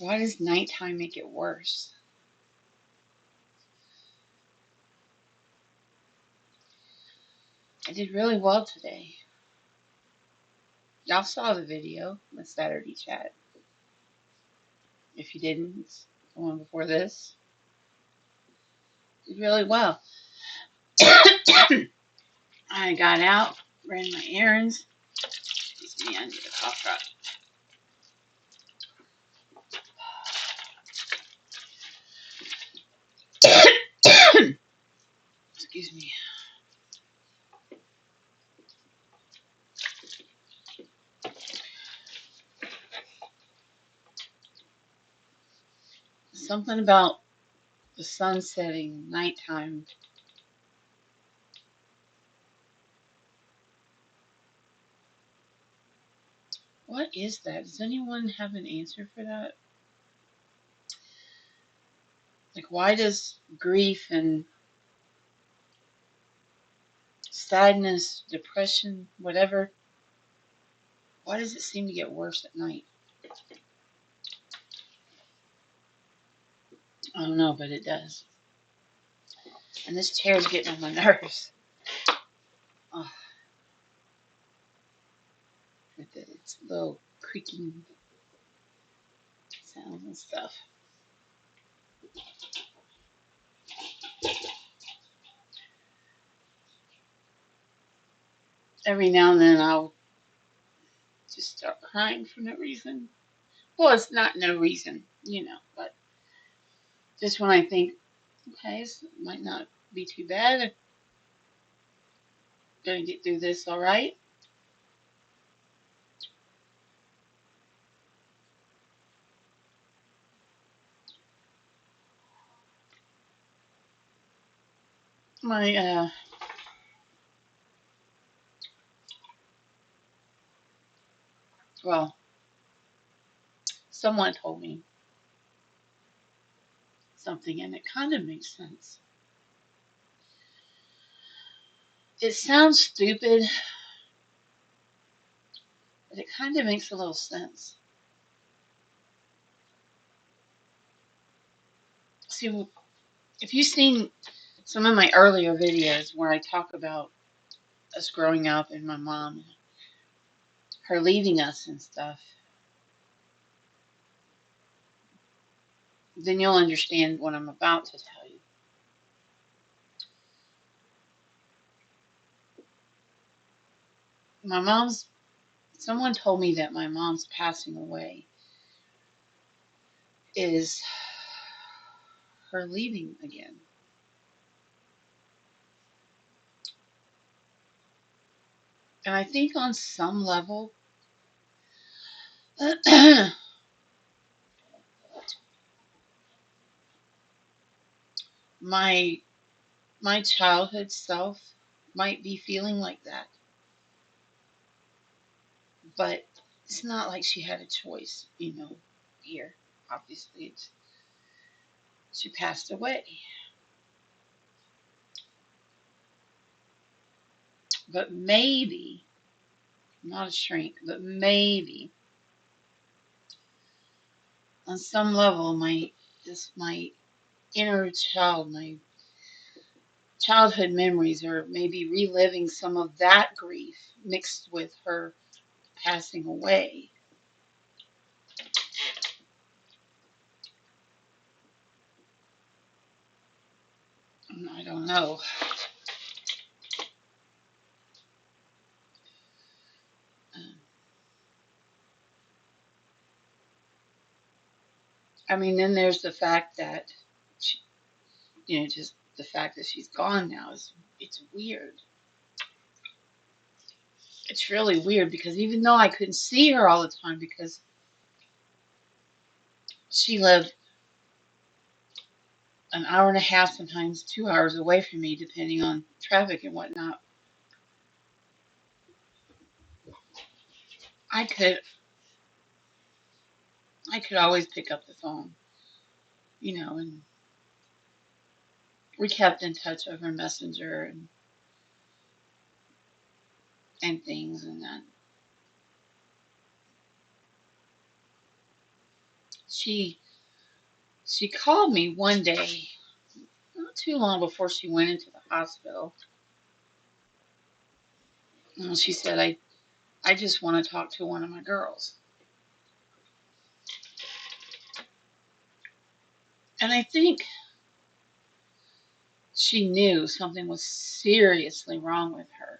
Why does nighttime make it worse? I did really well today. Y'all saw the video, the Saturday chat. If you didn't, it's the one before this. Did really well. I got out, ran my errands. Excuse me, I need a cough drop. Excuse me. Something about the sun setting, nighttime. What is that? Does anyone have an answer for that? Like, why does grief and sadness, depression, whatever, why does it seem to get worse at night? I don't know, but it does. And this chair is getting on my nerves. Oh, with its little creaking sounds and stuff. Every now and then I'll just start crying for no reason. Well, it's not no reason, but just when I think, okay, this might not be too bad, I'm gonna get through this all right. My, well, someone told me something and it kind of makes sense. It sounds stupid, but it kind of makes a little sense. See, if you've seen some of my earlier videos where I talk about us growing up and my mom, her leaving us and stuff, then you'll understand what I'm about to tell you. Someone told me that my mom's passing away is her leaving again. And I think on some level, my my childhood self might be feeling like that, but it's not like she had a choice, here. Obviously, she passed away. But maybe, not a shrink, but maybe on some level, my inner child, my childhood memories, or maybe reliving some of that grief mixed with her passing away. I don't know. I mean, then there's the fact that, she, just the fact that she's gone now it's weird. It's really weird because even though I couldn't see her all the time because she lived an hour and a half, sometimes 2 hours away from me, depending on traffic and whatnot, I could I could always pick up the phone, and we kept in touch over Messenger and things and that. She she called me one day, not too long before she went into the hospital, and she said, I just want to talk to one of my girls. And I think she knew something was seriously wrong with her,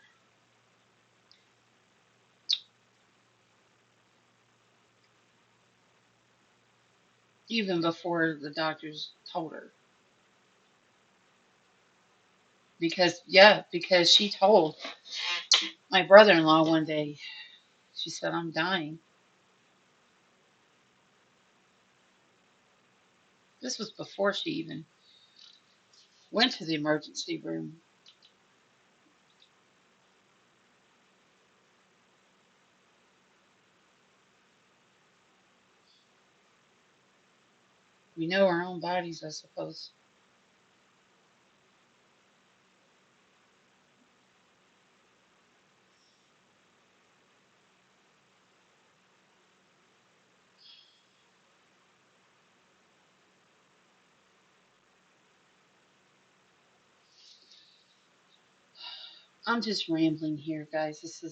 even before the doctors told her. Because she told my brother in law one day, she said, I'm dying. This was before she even went to the emergency room. We know our own bodies, I suppose. I'm just rambling here, guys. This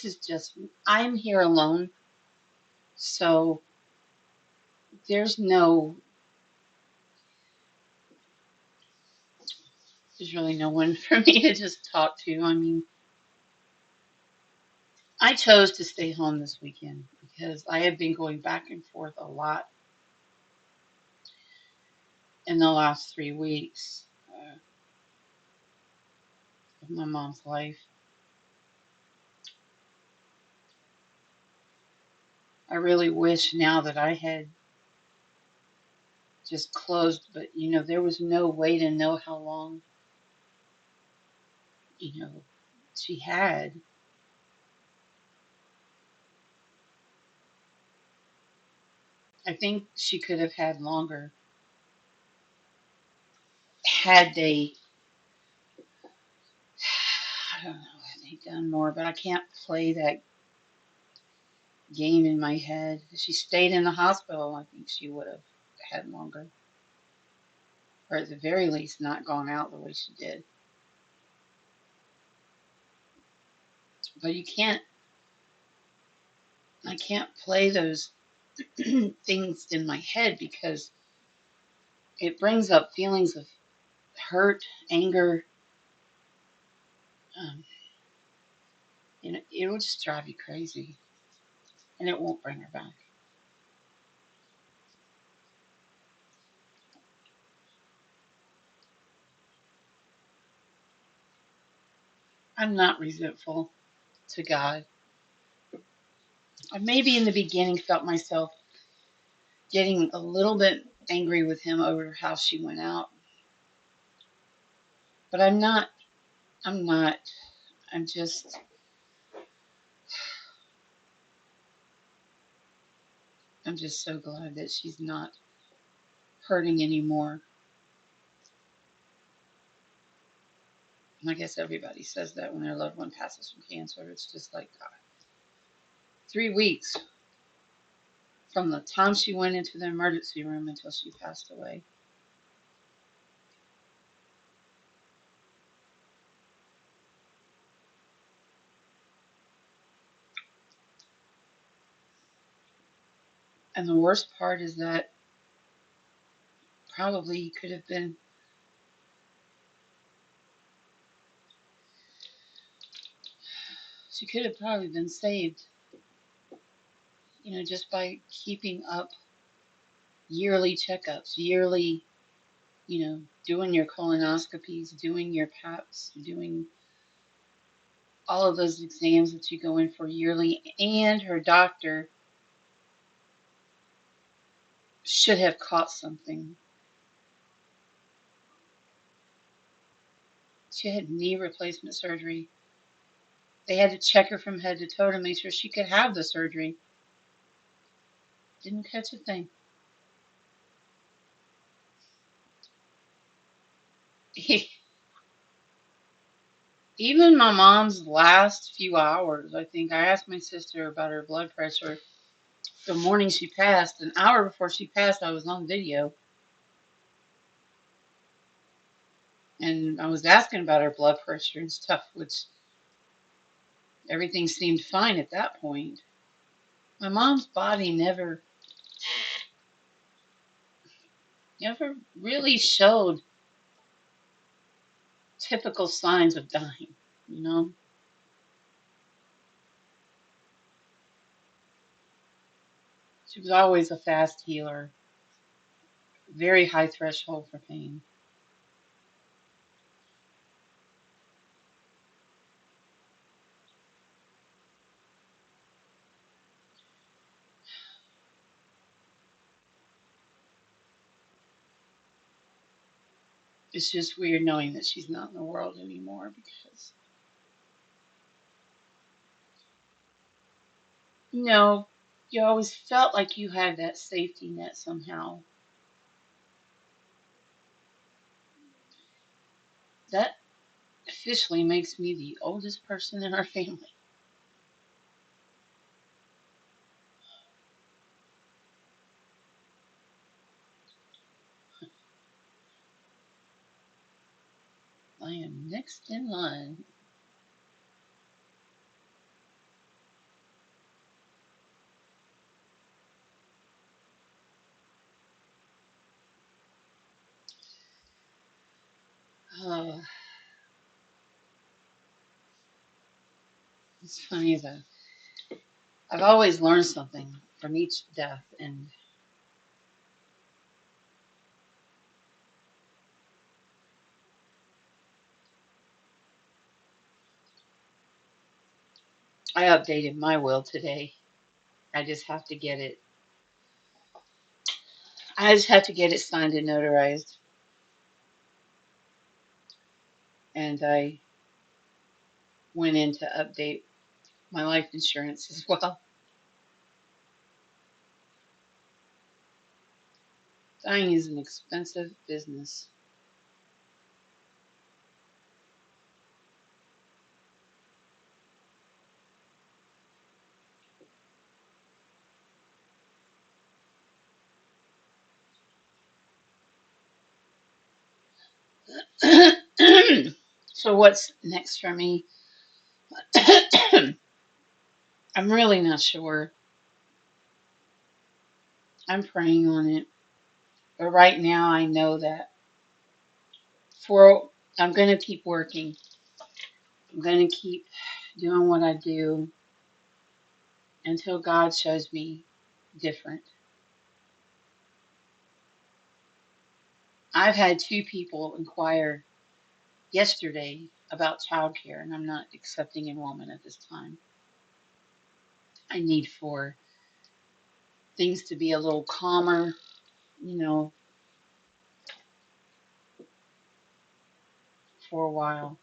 is just, I'm here alone. So there's no, there's really no one for me to just talk to. I mean, I chose to stay home this weekend because I have been going back and forth a lot in the last 3 weeks of my mom's life. I really wish now that I had just closed, but there was no way to know how long, you know, she had. I think she could have had longer had they, I don't know, had they done more, but I can't play that game in my head. If she stayed in the hospital, I think she would have had longer, or at the very least, not gone out the way she did. But I can't play those things in my head because it brings up feelings of hurt, anger. Um, it will just drive you crazy, and it won't bring her back. I'm not resentful to God. I maybe in the beginning felt myself getting a little bit angry with him over how she went out, but I'm not. I'm not. I'm just. I'm just so glad that she's not hurting anymore. And I guess everybody says that when their loved one passes from cancer. It's just like God. 3 weeks from the time she went into the emergency room until she passed away. And the worst part is that probably could have been, she could have probably been saved, just by keeping up yearly checkups, yearly, doing your colonoscopies, doing your PAPs, doing all of those exams that you go in for yearly. And her doctor should have caught something. She had knee replacement surgery. They had to check her from head to toe to make sure she could have the surgery. Didn't catch a thing. Even my mom's last few hours, I think I asked my sister about her blood pressure The morning she passed, an hour before she passed, I was on video, and I was asking about her blood pressure and stuff, which everything seemed fine at that point. My mom's body never really showed typical signs of dying, you know? She was always a fast healer, very high threshold for pain. It's just weird knowing that she's not in the world anymore because, you know, you always felt like you had that safety net somehow. That officially makes me the oldest person in our family. I am next in line. Oh, it's funny though. I've always learned something from each death, and I updated my will today. I just have to get it. I just have to get it signed and notarized, and I went in to update my life insurance as well. Dying is an expensive business. So what's next for me? I'm really not sure. I'm praying on it. But right now I know that for I'm going to keep working. I'm going to keep doing what I do until God shows me different. I've had two people inquire yesterday about childcare, and I'm not accepting enrollment at this time. I need for things to be a little calmer, you know, for a while.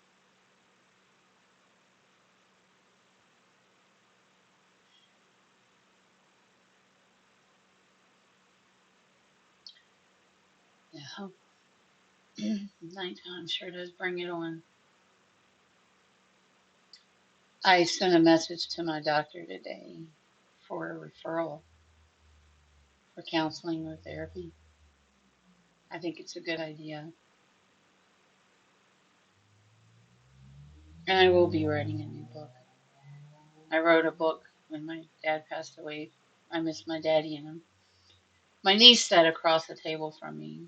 Yeah, nighttime sure does bring it on. I sent a message to my doctor today for a referral for counseling or therapy. I think it's a good idea. And I will be writing a new book. I wrote a book when my dad passed away. I miss my daddy in him. My niece sat across the table from me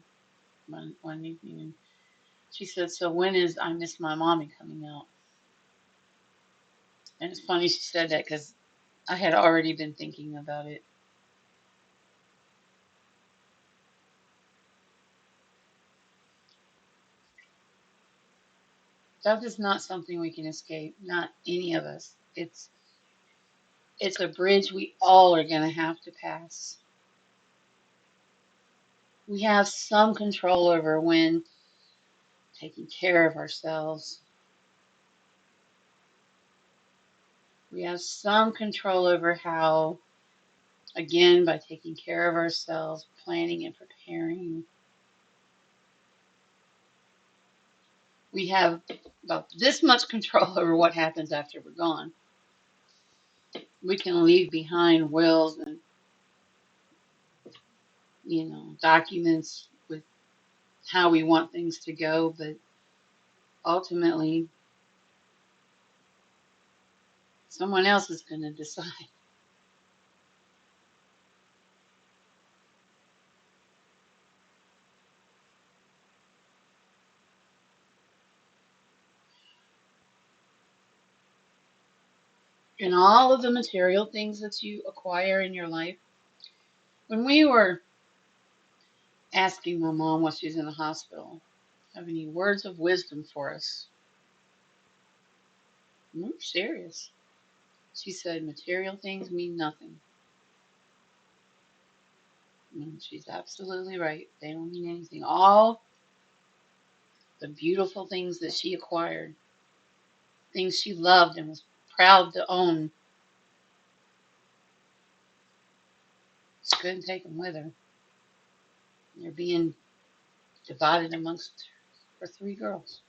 one evening and she said, "So when is I Miss My Mommy coming out?" And it's funny she said that because I had already been thinking about it. Death is not something we can escape, not any of us. It's a bridge we all are going to have to pass. We have some control over when taking care of ourselves. We have some control over how, again, by taking care of ourselves, planning and preparing, we have about this much control over what happens after we're gone. We can leave behind wills and documents with how we want things to go, but ultimately someone else is going to decide. And all of the material things that you acquire in your life, when we were asking my mom while she's in the hospital, have any words of wisdom for us? We were serious. She said, material things mean nothing. And she's absolutely right. They don't mean anything. All the beautiful things that she acquired, things she loved and was proud to own, she couldn't take them with her. They're being divided amongst her three girls.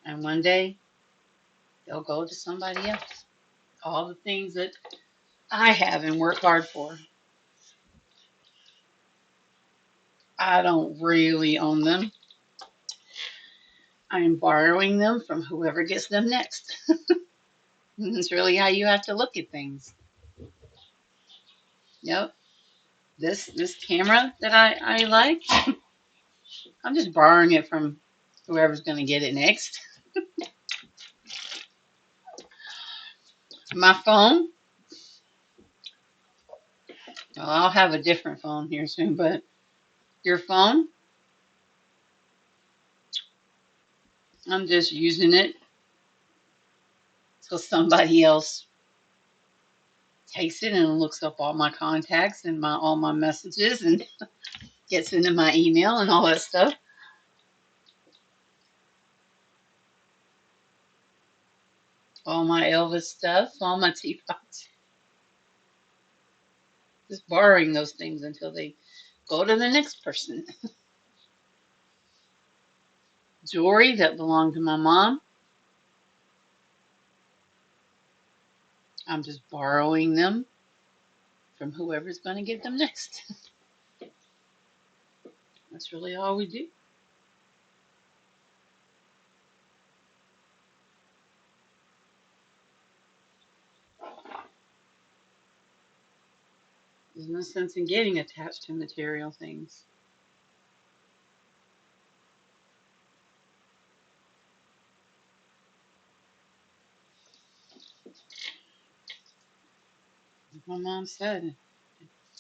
And one day, they'll go to somebody else. All the things that I have and work hard for, I don't really own them. I'm borrowing them from whoever gets them next. And that's really how you have to look at things. Yep. This camera that I like, I'm just borrowing it from whoever's going to get it next. My phone, well, I'll have a different phone here soon, but your phone, I'm just using it so somebody else takes it and looks up all my contacts and my all my messages and gets into my email and all that stuff. All my Elvis stuff, all my teapots. Just borrowing those things until they go to the next person. Jewelry that belonged to my mom, I'm just borrowing them from whoever's going to get them next. That's really all we do. There's no sense in getting attached to material things. Like my mom said,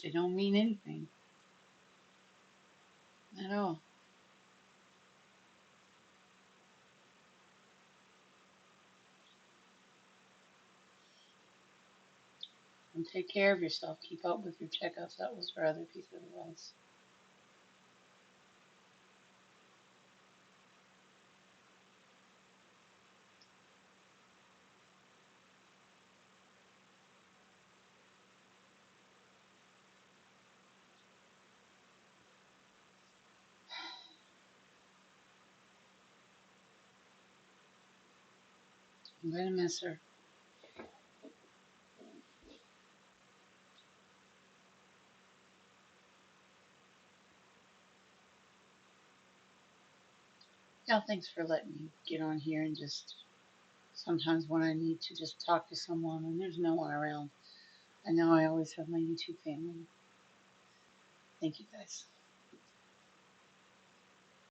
they don't mean anything at all. And take care of yourself. Keep up with your checkups. That was her other piece of advice. I'm going to miss her. Yeah, thanks for letting me get on here and just sometimes when I need to just talk to someone and there's no one around. I know I always have my YouTube family. Thank you guys.